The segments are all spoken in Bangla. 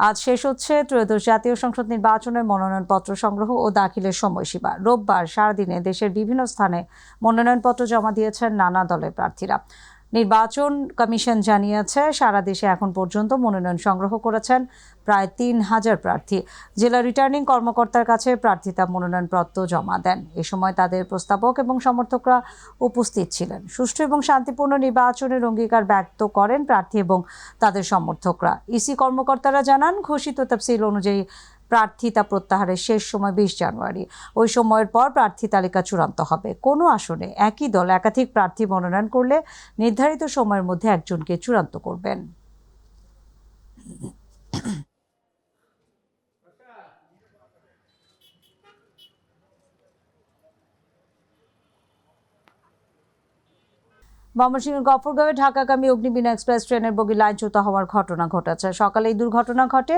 আজ শেষ হচ্ছে ত্রয়োদশ জাতীয় সংসদ নির্বাচনের মনোনয়নপত্র সংগ্রহ ও দাখিলের সময়সীমা। রোববার সারাদিনে দেশের বিভিন্ন স্থানে মনোনয়নপত্র জমা দিয়েছেন নানা দলের প্রার্থীরা। নির্বাচন কমিশন জানিয়েছে, সারা দেশে এখন পর্যন্ত মনোনয়ন সংগ্রহ করেছেন প্রায় ৩,০০০ প্রার্থী। জেলা রিটার্নিং কর্মকর্তার কাছে প্রার্থীরা মনোনয়নপত্র জমা দেন। এ সময় তাদের প্রস্তাবক এবং সমর্থকরা উপস্থিত ছিলেন। সুষ্ঠু এবং শান্তিপূর্ণ নির্বাচনের অঙ্গীকার ব্যক্ত করেন প্রার্থী এবং তাদের সমর্থকরা। ইসি কর্মকর্তারা জানান, ঘোষিত তফসিল অনুযায়ী প্রার্থিতা প্রত্যাহারের শেষ সময় ২০ জানুয়ারি। ওই সময়ের পর প্রার্থী তালিকা চূড়ান্ত হবে। কোনো আসনে একই দল একাধিক প্রার্থী মনোনয়ন করলে নির্ধারিত সময়ের মধ্যে একজনকে চূড়ান্ত করবেন। ময়মনসিংহের গফরগাঁওয়ে ঢাকাগামী অগ্নিবীণা এক্সপ্রেস ট্রেনের বগি লাইনচ্যুত হওয়ার ঘটনা ঘটেছে। সকালে এই দুর্ঘটনা ঘটে।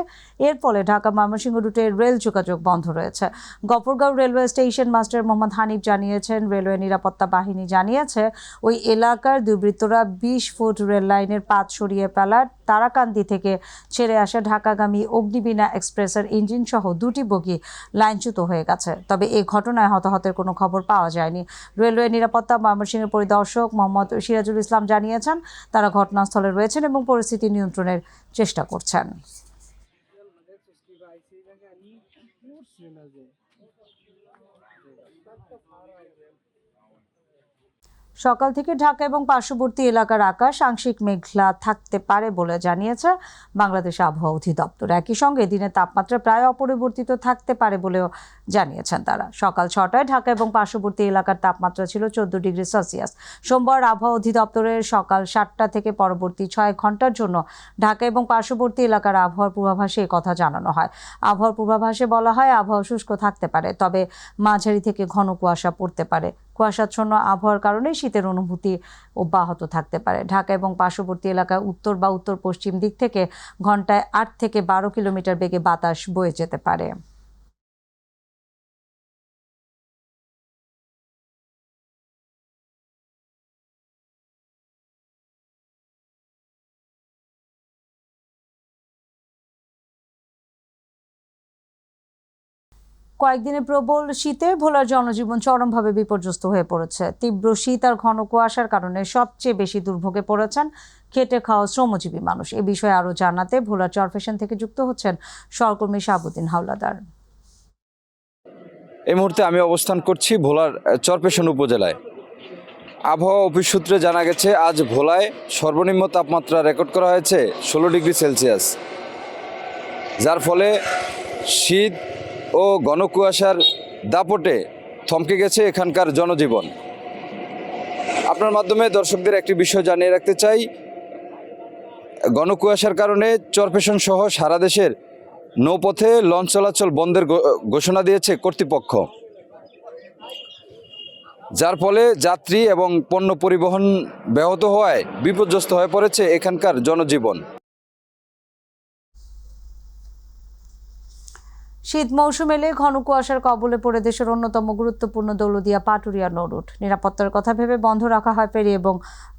এর ফলে ঢাকা ময়মনসিংহ রুটে রেল যোগাযোগ বন্ধ রয়েছে। Gafargaon railway station master Mohammad Hanif জানিয়েছেন, রেলওয়ে নিরাপত্তা বাহিনী জানিয়েছে ওই এলাকার দুর্বৃত্তরা ২০ ফুট রেল লাইনের পাত সরিয়ে ফেলার তারাকান্দি থেকে ছেড়ে আসা ঢাকাগামী অগ্নিবীণা এক্সপ্রেসের ইঞ্জিন সহ দুটি বগি লাইনচ্যুত হয়ে গেছে। তবে এই ঘটনায় হতাহতের কোনো খবর পাওয়া যায়নি। রেলওয়ে নিরাপত্তা ময়মনসিংহের পরিদর্শক মোহাম্মদ সিরাজুল ইসলাম জানিয়েছেন, তারা ঘটনাস্থলে রয়েছেন এবং পরিস্থিতি নিয়ন্ত্রণের চেষ্টা করছেন। সকাল থেকে ঢাকা এবং পার্শ্ববর্তী এলাকার আকাশ আংশিক মেঘলা থাকতে পারে বলে জানিয়েছে বাংলাদেশ আবহাওয়া অধিদপ্তর। একই সঙ্গে দিনের তাপমাত্রা প্রায় অপরিবর্তিত থাকতে পারে বলেও জানিয়েছেন তারা। সকাল ৬টায় ঢাকা এবং পার্শ্ববর্তী এলাকার তাপমাত্রা ছিল ১৪ ডিগ্রি সেলসিয়াস। সোমবার আবহাওয়া অধিদপ্তরের সকাল ৭টা থেকে পরবর্তী ৬ ঘন্টার জন্য ঢাকা এবং পার্শ্ববর্তী এলাকার আবহাওয়ার পূর্বাভাসে কথা জানানো হয়। আবহাওয়ার পূর্বাভাসে বলা হয়, আবহাওয়া শুষ্ক থাকতে পারে, তবে মাঝারি থেকে ঘন কুয়াশা পড়তে পারে। কুয়াশাচ্ছন্ন আবহাওয়ার কারণে শীতের অনুভূতি অব্যাহত থাকতে পারে। ঢাকা এবং পার্শ্ববর্তী এলাকায় উত্তর বা উত্তর পশ্চিম দিক থেকে ঘন্টায় ৮ থেকে ১২ কিলোমিটার বেগে বাতাস বয়ে যেতে পারে। কয়েকদিনের প্রবল শীতে ভোলার জনজীবন চরমভাবে বিপর্যস্ত হয়ে পড়েছে। তীব্র শীত আর ঘন কুয়াশার কারণে সবচেয়ে বেশি দুর্ভোগে পড়েছেন খেটে খাওয়া শ্রমজীবী মানুষ। এ বিষয়ে আরও জানাতে ভোলার চরফ্যাশন থেকে যুক্ত হচ্ছেন সহকর্মী শাহাবুদ্দিন হাওলাদার। এই মুহূর্তে আমি অবস্থান করছি ভোলার চরফ্যাশন উপজেলায়। আবহাওয়া অফিস সূত্রে জানা গেছে, আজ ভোলায় সর্বনিম্ন তাপমাত্রা রেকর্ড করা হয়েছে ১৬ ডিগ্রি সেলসিয়াস, যার ফলে শীত ও ঘন কুয়াশার দাপটে থমকে গেছে এখানকার জনজীবন। আপনার মাধ্যমে দর্শকদের একটি বিষয় জানিয়ে রাখতে চাই, ঘন কুয়াশার কারণে চরফ্যাশন সহ সারা দেশের নৌপথে লঞ্চ চলাচল বন্ধের ঘোষণা দিয়েছে কর্তৃপক্ষ, যার ফলে যাত্রী এবং পণ্য পরিবহন ব্যাহত হওয়ায় বিপর্যস্ত হয়ে পড়েছে এখানকার জনজীবন। শীত মৌসুম এলে ঘন কুয়াশার কবলে পড়ে দেশের অন্যতম গুরুত্বপূর্ণ দৌলতদিয়া পাটুরিয়া নৌরুট। নিরাপত্তার কথা ভেবে বন্ধ রাখা হয় ফেরি এবং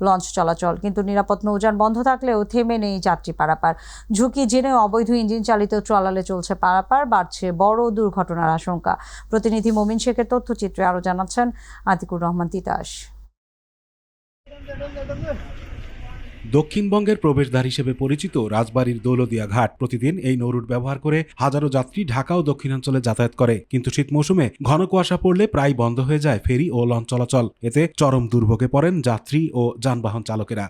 লঞ্চ চলাচল, কিন্তু নিরাপদ নৌযান বন্ধ থাকলেও থেমে নেই যাত্রী পারাপার। ঝুঁকি জেনেও অবৈধ ইঞ্জিন চালিত ট্রলারে চলছে পারাপার, বাড়ছে বড় দুর্ঘটনার আশঙ্কা। প্রতিনিধি মমিন শেখের তথ্যচিত্রে আরও জানাচ্ছেন আতিকুর রহমান তিতাস। দক্ষিণবঙ্গের প্রবেশদ্বার হিসেবে পরিচিত রাজবাড়ীর দৌলতদিয়া ঘাট প্রতিদিন এই নৌরুট ব্যবহার করে হাজারো যাত্রী ঢাকা ও দক্ষিণাঞ্চলে যাতায়াত করে, কিন্তু শীত মৌসুমে ঘন কুয়াশা পড়লে প্রায় বন্ধ হয়ে যায় ফেরি ও লঞ্চ চলাচল। এতে চরম দুর্ভোগে পড়েন যাত্রী ও যানবাহন চালকেরা।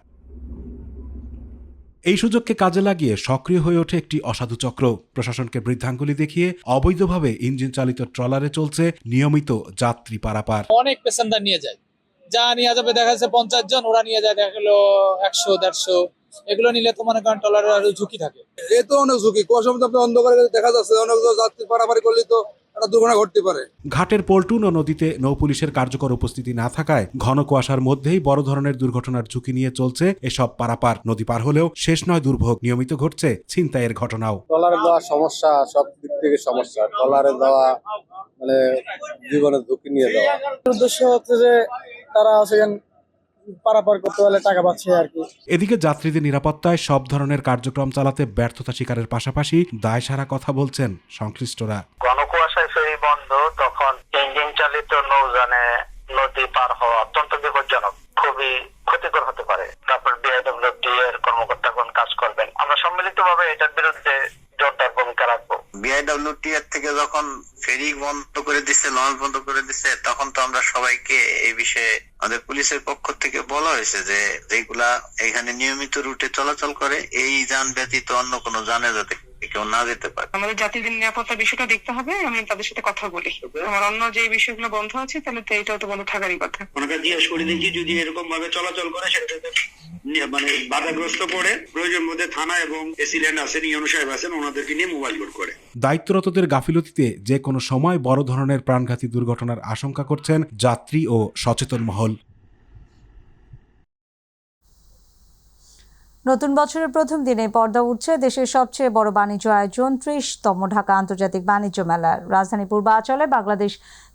এই সুযোগকে কাজে লাগিয়ে সক্রিয় হয়ে ওঠে একটি অসাধু চক্র। প্রশাসনকে বৃদ্ধাঙ্গুলি দেখিয়ে অবৈধভাবে ইঞ্জিন চালিত ট্রলারে চলছে নিয়মিত যাত্রী পারাপার। অনেক প্যাসেঞ্জার নিয়ে যায়, যা নিয়ে যাবে দেখা যাচ্ছে 50 জন, ওরা নিয়ে যায় দেখা গেলো 100-150। এগুলো নিলে তো মনে করেন ট্রলারের আরো ঝুঁকি থাকে। এ তো অনেক ঝুঁকি, কুয়াশার মধ্যে আপনি অন্ধকারে দেখা যাচ্ছে অনেক যাত্রী পারাপারি করলে তো একটা দুর্ঘটনা ঘটতে পারে। ঘাটের পল্টন ও নদীতে নৌপুলিশের কার্যকর উপস্থিতি না থাকায় ঘন কুয়াশার মধ্যেই বড় ধরনের দুর্ঘটনার ঝুঁকি নিয়ে চলছে এসব পারাপার। নদী পার হলেও শেষ নয় দুর্ভোগ, নিয়মিত ঘটছে ছিনতাইয়ের ঘটনাও। ট্রলারে দেওয়া সমস্যা, সব দিক থেকে সমস্যা। ট্রলারে দেওয়া মানে জীবনের ঝুঁকি নিয়ে দেওয়া। উদ্দেশ্য হচ্ছে যে তারা পারাপার করতে হলে টাকা পাচ্ছে আর কি। এদিকে যাত্রীদের নিরাপত্তায় সব ধরনের কার্যক্রম চালাতে ব্যর্থতা স্বীকারের পাশাপাশি দায়সারা কথা বলছেন সংশ্লিষ্টরা। ঘন কুয়াশায় ফেরি বন্ধ, তখন ইঞ্জিন চালিত নৌযানে নদী পার হওয়া অত্যন্ত বিপজ্জনক, খুবই ক্ষতিকর হতে পারে। তারপর বিআইডব্লিউটি এর কর্মকর্তাগণ কাজ করবেন। আমরা সম্মিলিতভাবে এটার বিরুদ্ধে জোরদার ভূমিকা রাখবো। বিআইডব্লিউটি এর থেকে যখন ফেরি বন্ধ করে দিচ্ছে, লঞ্চ বন্ধ করে দিচ্ছে, তখন তো আমরা সবাইকে এই বিষয়ে আমাদের পুলিশের পক্ষ থেকে বলা হয়েছে যে যেগুলা এখানে নিয়মিত রুটে চলাচল করে এই যান ব্যতীত অন্য কোনো যানে যাতে কেউ না যেতে পারে। আমাদের যাত্রীদের নিরাপত্তার বিষয়টা দেখতে হবে। আমি তাদের সাথে কথা বলি, আমার অন্য যে বিষয়গুলো বন্ধ আছে তাহলে তো এটাও তো বন্ধ থাকারই কথা। ওনাকে জিজ্ঞেস করে দেখি যদি এরকম ভাবে চলাচল করে সেটাতে মানে বাধাগ্রস্ত করে প্রয়োজন মধ্যে থানা এবং এসিল্যান্ড আছেন, ইউনো সাহেব আছেন, ওনাদেরকে নিয়ে মোবাইল কোড করে। দায়িত্বরতদের গাফিলতিতে যে কোনো সময় বড় ধরনের প্রাণঘাতী দুর্ঘটনার আশঙ্কা করছেন যাত্রী ও সচেতন মহল। নতুন বছরের প্রথম দিনে পর্দা উঠছে দেশের সবচেয়ে বড় বাণিজ্য আয়োজন ৩০তম ঢাকা আন্তর্জাতিক বাণিজ্য মেলার। রাজধানী পূর্বাঞ্চলে বাংলাদেশ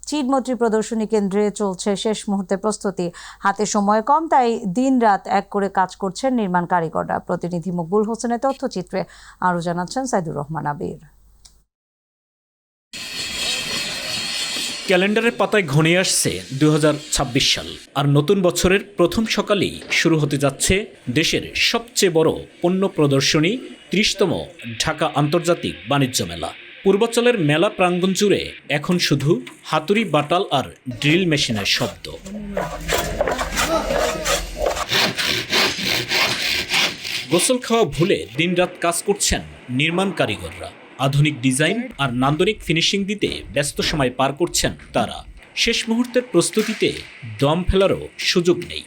চীনমৈত্রী প্রদর্শনী কেন্দ্রে চলছে শেষ মুহূর্তের প্রস্তুতি। হাতে সময় কম, তাই দিন-রাত এক করে কাজ করছেন নির্মাণ কারিগররা। প্রতিনিধি মকবুল হোসেনের তথ্যচিত্রে আরও জানাচ্ছেন সাইদুর রহমান আবির। ক্যালেন্ডারের পাতায় ঘনিয়ে আসছে 2026 সাল, আর নতুন বছরের প্রথম সকালেই শুরু হতে যাচ্ছে দেশের সবচেয়ে বড় পণ্য প্রদর্শনী ৩০তম ঢাকা আন্তর্জাতিক বাণিজ্য মেলা। পূর্বাঞ্চলের মেলা প্রাঙ্গণ জুড়ে এখন শুধু হাতুড়ি, বাটাল আর ড্রিল মেশিনের শব্দ। গোসল খাওয়া ভুলে দিনরাত কাজ করছেন নির্মাণ কারিগররা। আধুনিক ডিজাইন আর নান্দনিক ফিনিশিং দিতে ব্যস্ত সময় পার করছেন তারা। শেষ মুহূর্তের প্রস্তুতিতে দম ফেলারও সুযোগ নেই।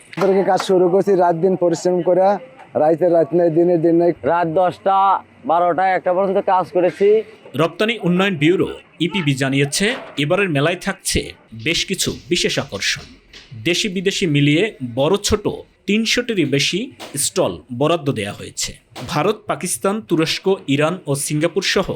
কাজ শুরু করছি রাত দিন পরিশ্রম করে, রাত নেই দিনের দিন নেই, রাত 10টা 12টা 1টা পর্যন্ত কাজ করেছি। রপ্তানি উন্নয়ন ব্যুরো ইপিবি জানিয়েছে এবারের মেলায় থাকছে বেশ কিছু বিশেষ আকর্ষণ। দেশি বিদেশি মিলিয়ে বড় ছোট ৩০০টিরই বেশি স্টল বরাদ্দ দেওয়া হয়েছে। ভারত, পাকিস্তান, তুরস্ক, ইরান ও সিঙ্গাপুর সহ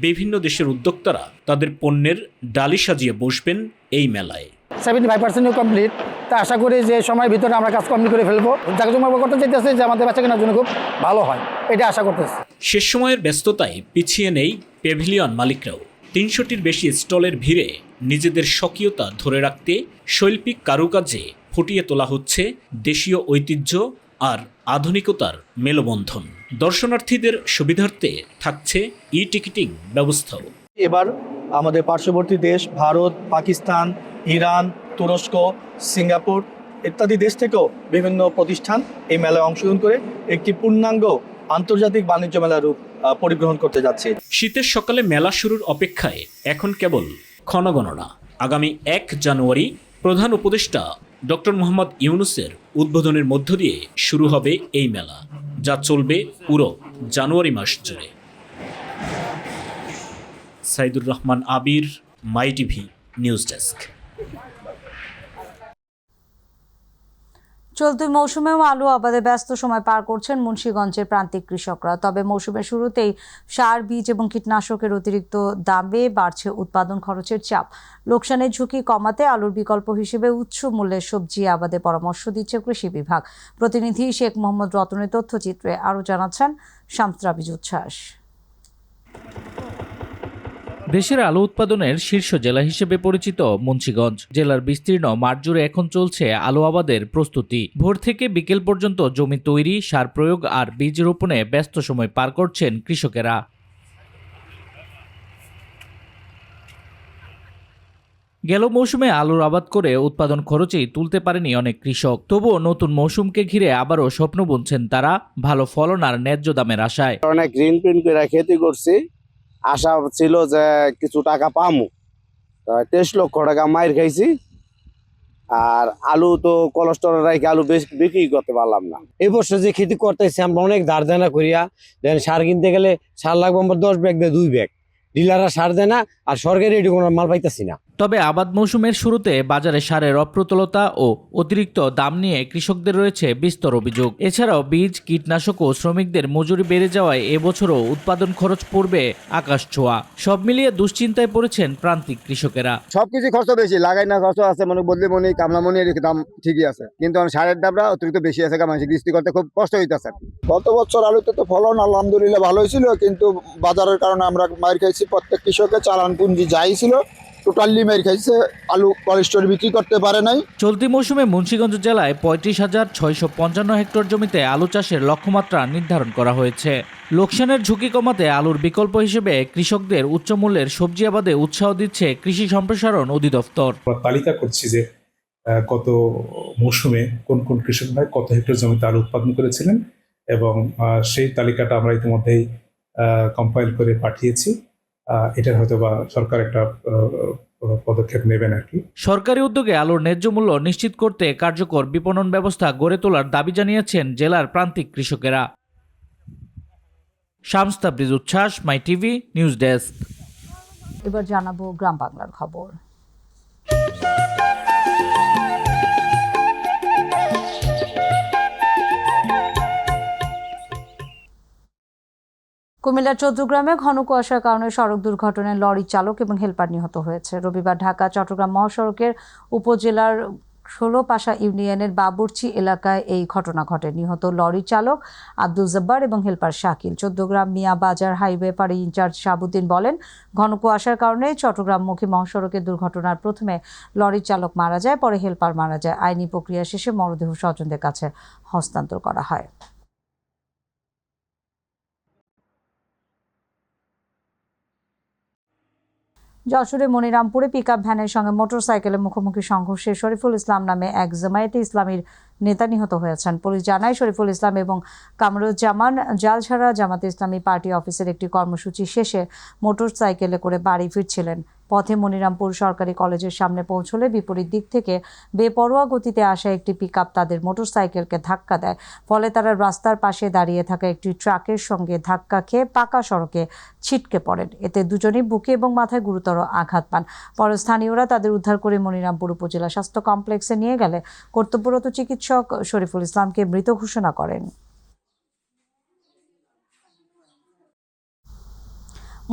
বিভিন্ন দেশের উদ্যোক্তারা তাদের পণ্যের ডালি সাজিয়ে বসবেন এই মেলায়। 75% কমপ্লিট, তা আশা করি যে সময়ের ভিতরে আমরা কাজ কমপ্লিট করে ফেলবো। জাঁকজমক করতে চাইতেছে যে আমাদের বাচ্চা কেনার জন্য খুব ভালো হয়, এটা আশা করতেছে। শেষ সময়ের ব্যস্ততায় পিছিয়ে নেই প্যাভিলিয়ন মালিকরাও। ৩০০টির বেশি স্টলের ভিড়ে নিজেদের স্বকীয়তা ধরে রাখতে শৈল্পিক কারুকাজে ফুটিয়ে তোলা হচ্ছে দেশীয় ঐতিহ্য আর আধুনিকতার মেলবন্ধন। দর্শনার্থীদের সুবিধার্থে থাকছে ই-টিকিটিং ব্যবস্থাও। এবার আমাদের পার্শ্ববর্তী দেশ ভারত, পাকিস্তান, ইরান, তুরস্ক, সিঙ্গাপুর ইত্যাদি দেশ থেকেও বিভিন্ন প্রতিষ্ঠান এই মেলায় অংশগ্রহণ করে একটি পূর্ণাঙ্গ আন্তর্জাতিক বাণিজ্য মেলার রূপ পরিগ্রহণ করতে যাচ্ছে। শীতের সকালে মেলা শুরুর অপেক্ষায় এখন কেবল ক্ষণগণনা। আগামী ১ জানুয়ারি প্রধান উপদেষ্টা ডক্টর মোহাম্মদ ইউনূসের উদ্বোধনের মধ্য দিয়ে শুরু হবে এই মেলা, যা চলবে পুরো জানুয়ারি মাস জুড়ে। সাইদুর রহমান আবির, মাই টিভি নিউজ ডেস্ক। চলতি মৌসুমেও আলু আবাদে ব্যস্ত সময় পার করছেন মুন্সিগঞ্জের প্রান্তিক কৃষকরা। তবে মৌসুমের শুরুতেই সার, বীজ এবং কীটনাশকের অতিরিক্ত দামে বাড়ছে উৎপাদন খরচের চাপ। লোকসানের ঝুঁকি কমাতে আলুর বিকল্প হিসেবে উচ্চ মূল্যের সবজি আবাদে পরামর্শ দিচ্ছে কৃষি বিভাগ। প্রতিনিধি শেখ মোহাম্মদ রতনের তথ্যচিত্রে আরও জানাচ্ছেন শামস রাবিজ উচ্ছ্বাস। দেশের আলু উৎপাদনের শীর্ষ জেলা হিসেবে পরিচিত মুন্সিগঞ্জ জেলার বিস্তীর্ণ মাঠ জুড়ে এখন চলছে আলু আবাদের প্রস্তুতি। ভোর থেকে বিকেল পর্যন্ত জমি তৈরি, সার প্রয়োগ আর বীজ রোপণে ব্যস্ত সময় পার করছেন কৃষকেরা। গেল মৌসুমে আলুর আবাদ করে উৎপাদন খরচেই তুলতে পারেনি অনেক কৃষক। তবুও নতুন মৌসুমকে ঘিরে আবারও স্বপ্ন বুনছেন তারা, ভালো ফলন আর ন্যায্য দামের আশায়। অনেক ঋণ পিন করে খেতি করছি, আশা ছিল যে কিছু টাকা পামু। 23 লক্ষ টাকা মাইর খাইছি, আর আলু তো কোলেস্ট্রল রাখি আলু বিক্রি করতে পারলাম না। এই বছর যে খেতে করতেছি আমরা অনেক ধার দেনা করিয়া, দেন সার কিনতে গেলে সার লাগবে আমরা 10 ব্যাগ দিয়ে 2 ব্যাগ, ডিলাররা সার দেয় না, আর সরকারি এটি কোনো মাল পাইতেছি না। তবে আবাদ মৌসুমের শুরুতে বাজারে সারের অপ্রতুলতা ও অতিরিক্ত দাম নিয়ে কৃষকদের রয়েছে বিস্তর অভিযোগ। এছাড়াও বীজ, কীটনাশক ও শ্রমিকদের মজুরি বেড়ে যাওয়ায় এবছরও উৎপাদন খরচ পড়বে আকাশ ছোঁয়া। সব মিলিয়ে দুশ্চিন্তায় পড়েছেন প্রান্তিক কৃষকেরা। সবকিছু খরচ বেশি, লাগাই না খরচ আছে, মানে বদলি মনি কামলামনি এর দাম ঠিকই আছে, কিন্তু সারের দামটা অতিরিক্ত বেশি আছে, মানুষ গৃহস্থী করতে খুব কষ্ট হইতেছে। গত বছর আলুতে তো ফলন আলহামদুলিল্লাহ ভালোই ছিল, কিন্তু বাজারের কারণে আমরা মার খাইছি। প্রত্যেক কৃষকের চালান পুঁজি যাই ছিল টোটালি মার খাইছে, আলু কোল্ড স্টোরে বিক্রি করতে পারে নাই। চলতি মৌসুমে মুন্সিগঞ্জ জেলায় ৩৫,৬৫৫ হেক্টর জমিতে আলু চাষের লক্ষ্যমাত্রা নির্ধারণ করা হয়েছে। লোকসানের ঝুঁকি কমাতে আলুর বিকল্প হিসেবে কৃষকদের উচ্চমূল্যের সবজি আবাদে উৎসাহ দিচ্ছে কৃষি সম্প্রসারণ অধিদপ্তর। তালিকা করছি যে গত মৌসুমে কোন কোন কৃষক ভাই কত হেক্টর জমিতে আলু উৎপাদন করেছিলেন, এবং সেই তালিকাটা আমরা ইতিমধ্যেই কম্পাইল করে পাঠিয়েছি। এটার হয়তো বা সরকার একটা পদক্ষেপ নেবেন আর কি। সরকারি উদ্যোগে আলুর ন্যায্য মূল্য নিশ্চিত করতে কার্যকর বিপণন ব্যবস্থা গড়ে তোলার দাবি জানিয়েছেন জেলার প্রান্তিক কৃষকেরা। শামস তাবরিজ উচ্ছ্বাস, মাই টিভি নিউজ ডেস্ক। এবার জানাবো গ্রাম বাংলার খবর। কুমিল্লার চৌদ্দগ্রামে ঘন কুয়াশার কারণে সড়ক দুর্ঘটনায় লরি চালক এবং হেলপার নিহত হয়েছে। রবিবার ঢাকা চট্টগ্রাম মহাসড়কের উপজেলার ষোলপাশা ইউনিয়নের বাবুরচি এলাকায় এই ঘটনা ঘটে। নিহত লরি চালক আব্দুল জব্বার এবং হেলপার শাকিল। চৌদ্দগ্রাম মিয়া বাজার হাইওয়ে ফাঁড়ি ইনচার্জ শাহাবুদ্দিন বলেন, ঘন কুয়াশার কারণে চট্টগ্রামমুখী মহাসড়কের দুর্ঘটনার প্রথমে লরি চালক মারা যায়, পরে হেলপার মারা যায়। আইনি প্রক্রিয়া শেষে মরদেহ স্বজনদের কাছে হস্তান্তর করা হয়। যশোরে মনিরামপুরে পিকআপ ভ্যানের সঙ্গে মোটরসাইকেলের মুখোমুখি সংঘর্ষে শরীফুল ইসলাম নামে এক জামায়াতে ইসলামীর নেতা নিহত হয়েছেন। পুলিশ জানায়, শরীফুল ইসলাম এবং কামরুজ্জামান জালঝাড়া জামাতে ইসলামী পার্টি অফিসের একটি কর্মসূচি শেষে মোটরসাইকেলে করে বাড়ি ফিরছিলেন। পথে মনিরামপুর সরকারি কলেজের সামনে পৌঁছলে বিপরীত দিক থেকে বেপরোয়া গতিতে আসা একটি পিকআপ তাদের মোটরসাইকেলকে ধাক্কা দেয়। ফলে তারা রাস্তার পাশে দাঁড়িয়ে থাকা একটি ট্রাকের সঙ্গে ধাক্কা খেয়ে পাকা সড়কে ছিটকে পড়েন। এতে দুজনেই বুকে এবং মাথায় গুরুতর আঘাত পান। পরে স্থানীয়রা তাদের উদ্ধার করে মনিরামপুর উপজেলা স্বাস্থ্য কমপ্লেক্সে নিয়ে গেলে কর্তব্যরত চিকিৎসক শরীফুল ইসলামকে মৃত ঘোষণা করেন।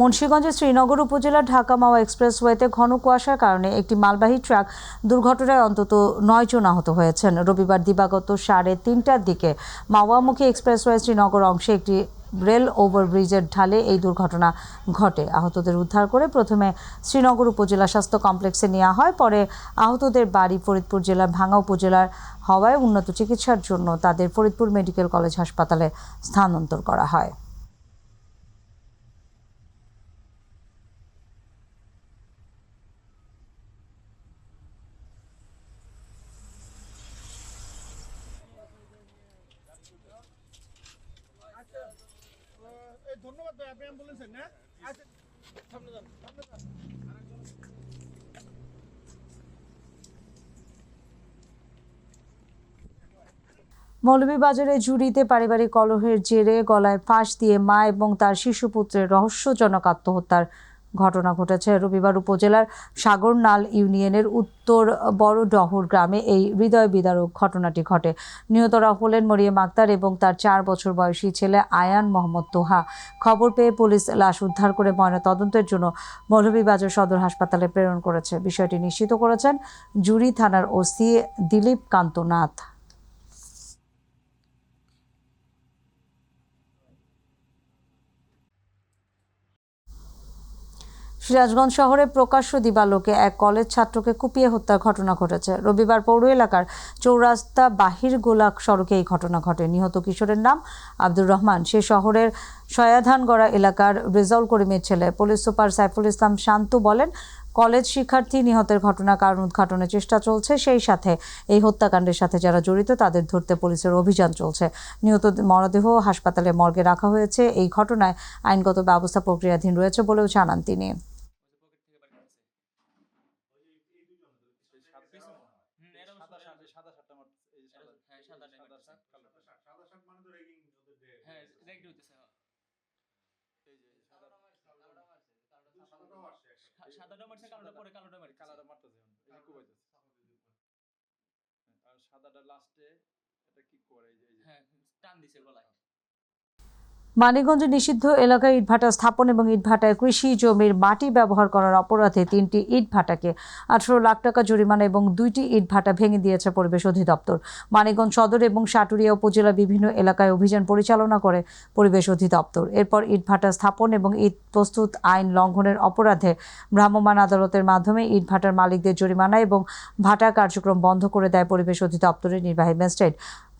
মুন্সিগঞ্জের শ্রীনগর উপজেলার ঢাকা মাওয়া এক্সপ্রেসওয়েতে ঘন কুয়াশার কারণে একটি মালবাহী ট্রাক দুর্ঘটনায় অন্তত 9 জন আহত হয়েছেন। রবিবার দিবাগত 3:30টার দিকে মাওয়ামুখী এক্সপ্রেসওয়ে শ্রীনগর অংশে একটি রেল ওভারব্রিজের ঢালে এই দুর্ঘটনা ঘটে। আহতদের উদ্ধার করে প্রথমে শ্রীনগর উপজেলা স্বাস্থ্য কমপ্লেক্সে নেওয়া হয়, পরে আহতদের বাড়ি ফরিদপুর জেলার ভাঙ্গা উপজেলার হওয়ায় উন্নত চিকিৎসার জন্য তাদের ফরিদপুর মেডিকেল কলেজ হাসপাতালে স্থানান্তর করা হয়। ধন্যবাদ ভাই, আপনি বলেছেন না। মৌলভীবাজারে জুড়িতে পারিবারিক কলহের জেরে গলায় ফাঁস দিয়ে মা এবং তার শিশুপুত্রের রহস্যজনক আত্মহত্যার ঘটনা ঘটেছে। রবিবার উপজেলার সাগরনাল ইউনিয়নের উত্তর বড়ডহর গ্রামে এই হৃদয় বিদারক ঘটনাটি ঘটে। নিহতরা হলেন মরিয়ম আক্তার এবং তার 4 বছর বয়সী ছেলে আয়ান মোহাম্মদ তোহা। খবর পেয়ে পুলিশ লাশ উদ্ধার করে ময়নাতদন্তের জন্য মৌলভীবাজার সদর হাসপাতালে প্রেরণ করেছে। বিষয়টি নিশ্চিত করেছেন জুড়ি থানার ওসি দিলীপ কান্ত নাথ। সিরাজগঞ্জ শহরে প্রকাশ্য দিবালোকে এক কলেজ ছাত্রকে কুপিয়ে হত্যার ঘটনা ঘটেছে। রবিবার পৌর এলাকার চৌরাস্তা বাহির গোলাক সড়কে এই ঘটনা ঘটে। নিহত কিশোরের নাম আব্দুর রহমান। সে শহরের সয়াধানগড়া এলাকার রেজাউল করিমের ছেলে। পুলিশ সুপার সাইফুল ইসলাম শান্ত বলেন, কলেজ শিক্ষার্থী নিহতের ঘটনার কারণ উদ্ঘাটনের চেষ্টা চলছে, সেই সাথে এই হত্যাকাণ্ডের সাথে যারা জড়িত তাদের ধরতে পুলিশের অভিযান চলছে। নিহত মরদেহ হাসপাতালে মর্গে রাখা হয়েছে। এই ঘটনায় আইনগত ব্যবস্থা প্রক্রিয়াধীন রয়েছে বলেও জানান তিনি। সাদাটা মারছে, কালোটা পরে কালোটা মারছে। কালারটা মারতেছে এই যে কোবাইতেছে আর সাদাটা লাস্টে এটা কি করে এই যে হ্যাঁ, টান দিছে গলায়। মানিকগঞ্জ নিষিদ্ধ এলাকায় ইটভাটা স্থাপন এবং ইটভাটায় কৃষি জমির মাটি ব্যবহার করার অপরাধে 3টি ইটভাটাকে 18 লাখ টাকা জরিমানা এবং 2টি ইটভাটা ভেঙে দিয়েছে পরিবেশ অধিদপ্তর। মানিকগঞ্জ সদর এবং সাটুরিয়া উপজেলার বিভিন্ন এলাকায় অভিযান পরিচালনা করে পরিবেশ অধিদপ্তর। এরপর ইটভাটা স্থাপন এবং ইট প্রস্তুত আইন লঙ্ঘনের অপরাধে ভ্রাম্যমাণ আদালতের মাধ্যমে ইটভাটার মালিকদের জরিমানা এবং ভাটা কার্যক্রম বন্ধ করে দেয় পরিবেশ অধিদপ্তরের নির্বাহী ম্যাজিস্ট্রেট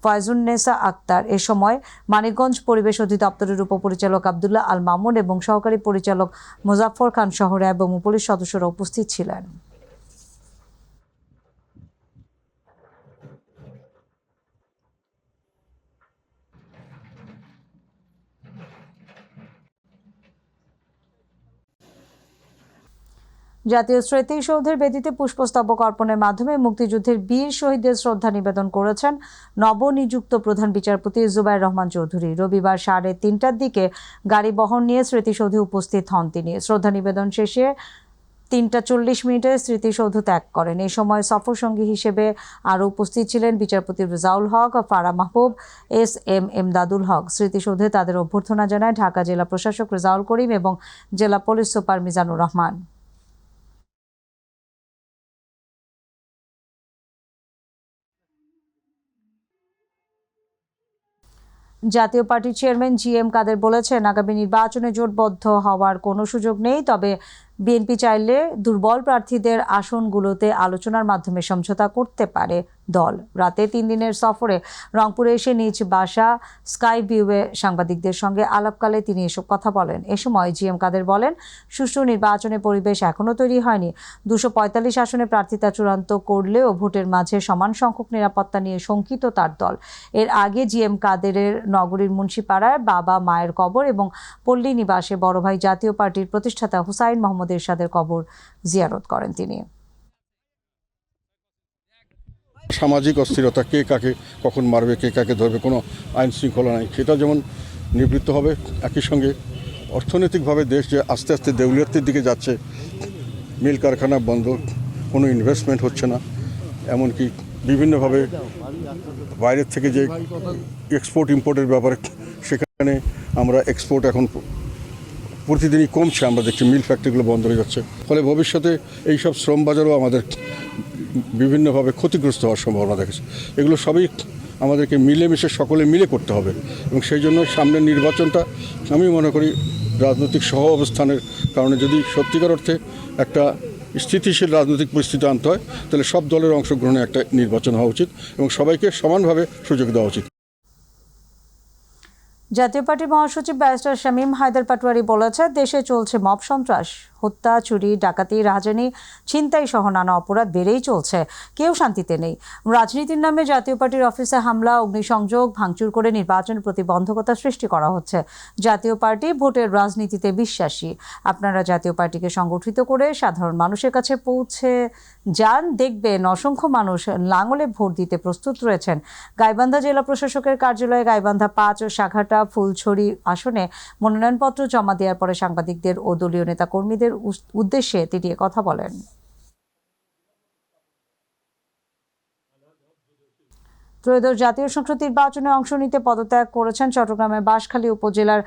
ফয়জুন্নেসা আক্তার। এ সময় মানিকগঞ্জ পরিবেশ অধিদপ্তরের উপপরিচালক আব্দুল্লাহ আল মামুন এবং সহকারী পরিচালক মুজাফফর খান সহ র্যাব এবং পুলিশ সদস্যরা উপস্থিত ছিলেন। জাতীয় স্মৃতিসৌধের বেদিতে পুষ্পস্তবক অর্পণের মাধ্যমে মুক্তিযুদ্ধের বীর শহীদদের শ্রদ্ধা নিবেদন করেছেন নবনিযুক্ত প্রধান বিচারপতি জুবায়ের রহমান চৌধুরী। রবিবার 3:30টার দিকে গাড়ি বহন নিয়ে স্মৃতিসৌধে উপস্থিত হন তিনি। শ্রদ্ধা নিবেদন শেষে 3:40 স্মৃতিসৌধ ত্যাগ করেন। এই সময় সফর সঙ্গী হিসেবে আরও উপস্থিত ছিলেন বিচারপতি রেজাউল হক, ফারা মাহবুব, এস.এম. এমদাদুল হক। স্মৃতিসৌধে তাদের অভ্যর্থনা জানায় ঢাকা জেলা প্রশাসক রেজাউল করিম এবং জেলা পুলিশ সুপার মিজানুর রহমান। জাতীয় পার্টির চেয়ারম্যান জি.এম. কাদের বলেছেন, আগামী নির্বাচনে জোটবদ্ধ হওয়ার কোনো সুযোগ নেই, তবে বিএনপি চাইলে দুর্বল প্রার্থীদের আসনগুলোতে আলোচনার মাধ্যমে সমঝোতা করতে পারে দল। রাতে 3 দিনের সফরে রংপুরে এসে নিজ বাসা স্কাই ভিউয়ে সাংবাদিকদের সঙ্গে আলাপকালে তিনি এসব কথা বলেন। এ সময় জি.এম. কাদের বলেন, সুষ্ঠু নির্বাচনের পরিবেশ এখনও তৈরি হয়নি। 245 আসনে প্রার্থিতা চূড়ান্ত করলেও ভোটের মাঝে সমান সংখ্যক নিরাপত্তা নিয়ে শঙ্কিত তার দল। এর আগে জি.এম. কাদেরের নগরীর মুন্সিপাড়ায় বাবা মায়ের কবর এবং পল্লী নিবাসে বড় ভাই জাতীয় পার্টির প্রতিষ্ঠাতা হুসাইন মোহাম্মদ এরশাদের কবর জিয়ারত করেন তিনি। সামাজিক অস্থিরতা, কে কাকে কখন মারবে, কে কাকে ধরবে, কোনো আইন শৃঙ্খলা নাই, সেটা যেমন নিবৃত্ত হবে। একই সঙ্গে অর্থনৈতিকভাবে দেশ যে আস্তে আস্তে দেউলিয়াতের দিকে যাচ্ছে, মিল কারখানা বন্ধ, কোনো ইনভেস্টমেন্ট হচ্ছে না, এমনকি বিভিন্নভাবে বাইরের থেকে যে এক্সপোর্ট ইম্পোর্টের ব্যাপারে সেখানে আমরা এক্সপোর্ট এখন প্রতিদিনই কমছে, আমরা দেখছি মিল ফ্যাক্টরিগুলো বন্ধ হয়ে যাচ্ছে। ফলে ভবিষ্যতে এইসব শ্রম বাজারও আমাদের বিভিন্নভাবে ক্ষতিগ্রস্ত হওয়ার সম্ভাবনা দেখেছে। এগুলো সবই আমাদেরকে মিলেমিশে সকলে মিলে করতে হবে এবং সেই জন্য সামনের নির্বাচনটা আমি মনে করি রাজনৈতিক সহ অবস্থানের কারণে যদি সত্যিকার অর্থে একটা স্থিতিশীল রাজনৈতিক পরিস্থিতি আনতে হয়, তাহলে সব দলের অংশগ্রহণে একটা নির্বাচন হওয়া উচিত এবং সবাইকে সমানভাবে সুযোগ দেওয়া উচিত। জাতীয় পার্টির মহাসচিব ব্যারিস্টার শামীম হায়দার পাটোয়ারি বলেছে, দেশে চলছে মব সন্ত্রাস, হত্যা, চুরি, ডাকাতি, রাহাজানি, ছিনতাই সহ নানা অপরাধ বেড়েই চলছে। কেউ শান্তিতে নেই। রাজনীতির নামে জাতীয় পার্টির অফিসে হামলা, অগ্নিসংযোগ, ভাঙচুর করে নির্বাচনের প্রতিবন্ধকতা সৃষ্টি করা হচ্ছে। জাতীয় পার্টি ভোটের রাজনীতিতে বিশ্বাসী। আপনারা জাতীয় পার্টিকে সংগঠিত করে সাধারণ মানুষের কাছে পৌঁছে যান, দেখবেন অসংখ্য মানুষ লাঙলে ভোট দিতে প্রস্তুত রয়েছেন। গাইবান্ধা জেলা প্রশাসকের কার্যালয়ে গাইবান্ধা 5 ও সাঘাটা ফুলছড়ি আসনে মনোনয়নপত্র জমা দেওয়ার পরে সাংবাদিকদের ও দলীয় নেতাকর্মীদের উদ্দেশ্যে তিনি কথা বলেন। ত্রয়োদশ জাতীয় সংসদ নির্বাচনে অংশ নিতে পদত্যাগ করেছেন চট্টগ্রামের বাঁশখালী উপজেলার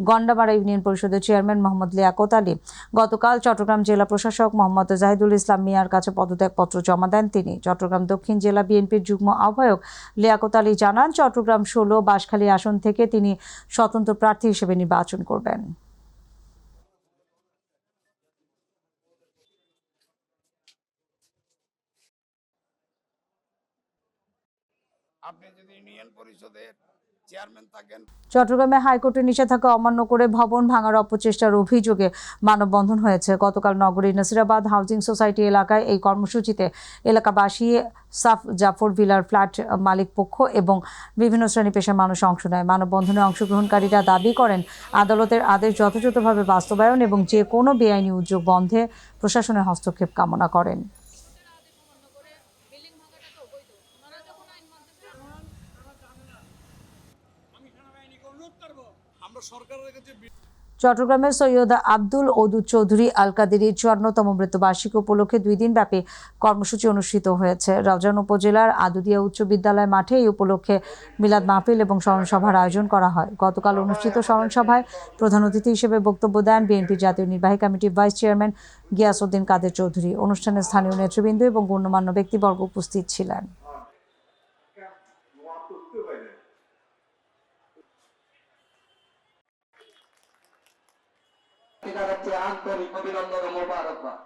গন্ডামারা ইউনিয়ন পরিষদের চেয়ারম্যান মোহাম্মদ লিয়াকত আলী। গতকাল চট্টগ্রাম জেলা প্রশাসক মোহাম্মদ জাহিদুল ইসলাম মিয়ার কাছে পদত্যাগপত্র জমা দেন তিনি। চট্টগ্রাম দক্ষিণ জেলা বিএনপির যুগ্ম আহ্বায়ক লিয়াকত আলী জানান, চট্টগ্রাম 16 বাঁশখালী আসন থেকে তিনি স্বতন্ত্র প্রার্থী হিসেবে নির্বাচন করবেন। আপনি যদি ইউনিয়ন পরিষদের চেয়ারম্যান থাকেন। চট্টগ্রামে হাইকোর্টের নিষেধাজ্ঞা অমান্য করে ভবন ভাঙার অপচেষ্টার অভিযোগে মানববন্ধন হয়েছে। গতকাল নগরীর নাসিরাবাদ হাউজিং সোসাইটি এলাকায় এই কর্মসূচিতে এলাকাবাসী, সাফ জাফর ভিলার ফ্ল্যাট মালিক পক্ষ এবং বিভিন্ন শ্রেণী পেশার মানুষ অংশ নেয়। মানববন্ধনে অংশগ্রহণকারীরা দাবি করেন, আদালতের আদেশ যথাযথভাবে বাস্তবায়ন এবং যে কোনো বেআইনি উদ্যোগ বন্ধে প্রশাসনের হস্তক্ষেপ কামনা করেন। চট্টগ্রামের সৈয়দ আব্দুল ওদুদ চৌধুরী আল কাদেরীর 54তম মৃত্যুবার্ষিকী উপলক্ষে 2 দিন ব্যাপী কর্মসূচি অনুষ্ঠিত হয়েছে। রাউজান উপজেলার আদুদিয়া উচ্চ বিদ্যালয় মাঠে এই উপলক্ষে মিলাদ মাহফিল এবং স্মরণ সভার আয়োজন করা হয়। গতকাল অনুষ্ঠিত স্মরণ সভায় প্রধান অতিথি হিসেবে বক্তব্য দেন বিএনপি জাতীয় নির্বাহী কমিটির ভাইস চেয়ারম্যান গিয়াসউদ্দিন কাদের চৌধুরী। অনুষ্ঠানে স্থানীয় নেতৃবৃন্দ এবং গণ্যমান্য ব্যক্তিবর্গ উপস্থিত ছিলেন। আন্তরিক অভিনন্দন ও মোবারকবাদ।